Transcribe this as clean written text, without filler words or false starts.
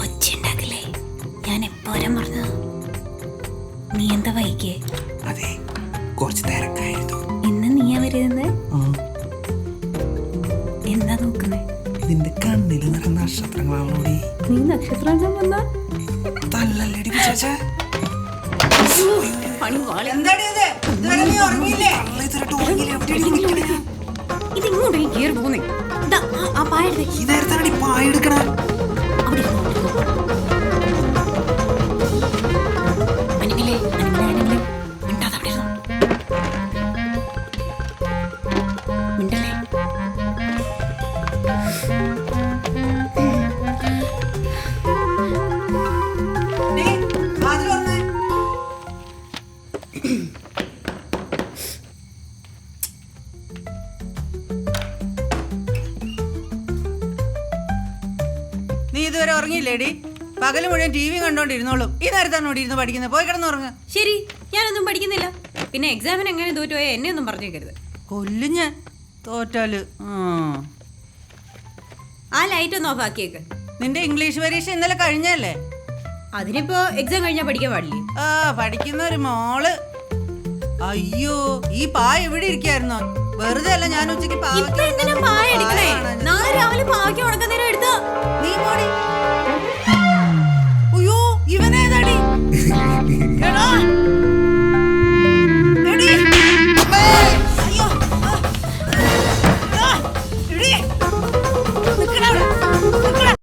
ഒച്ചുണ്ടാക്കില്ലേ? ഞാൻ എപ്പോഴും പറഞ്ഞു നീ എന്താ വൈകിയേ? അതെ, കുറച്ച് തിരക്കായിരുന്നു. ഇന്ന് നീയാ വരുന്നത്? എന്താ നോക്കുന്നേ? നിന്റെ കണ്ണില് നിറയെ നക്ഷത്രങ്ങളാണോടി. നീ നക്ഷത്രം വന്നാ തല്ലല്ലേടി പിശാചേ. ഇതിങ്ങോട്ട് കേറി പോന്നേ. ആ പായെടുത്തേ. ഈ നേരത്താണടി പായെടുക്കണ. അവിടെ അനിമലേ അനിമലേ മിണ്ടാതെ അവിടെ ഇരുന്നോ. മിണ്ടല്ലേ? നീ ഇതുവരെ ഉറങ്ങിയില്ലേടി? പകല് മുഴുവൻ ടി വി കണ്ടോണ്ടിരുന്നോളും. ഈ നേരത്താണോ ഇരുന്ന് പഠിക്കുന്നത്? പോയി കിടന്നുറങ്ങ. ശരി, ഞാനൊന്നും പഠിക്കുന്നില്ല. പിന്നെ എക്സാമിന് എങ്ങനെ തോറ്റുപോയാൽ എന്നെ ഒന്നും പറഞ്ഞേക്കരുത്. കൊല്ലും ഞാൻ തോറ്റാല്. ആ ലൈറ്റ് ഒന്ന് ഓഫ് ആക്കിയേക്ക്. നിന്റെ ഇംഗ്ലീഷ് പരീക്ഷ ഇന്നലെ കഴിഞ്ഞല്ലേ? അതിനിപ്പോ എക്സാം കഴിഞ്ഞാൽ പഠിക്കാൻ പാടില്ലേ? പഠിക്കുന്ന ഒരു മോള്. അയ്യോ, ഈ പായ എവിടെ ഇരിക്കായിരുന്നോ? വെറുതെ അല്ല ഞാൻ ഉച്ചക്ക് നാളെ രാവിലെ പാവയ്ക്ക് ഉണക്കുന്നേരം എടുത്തോ. നീ പോടി.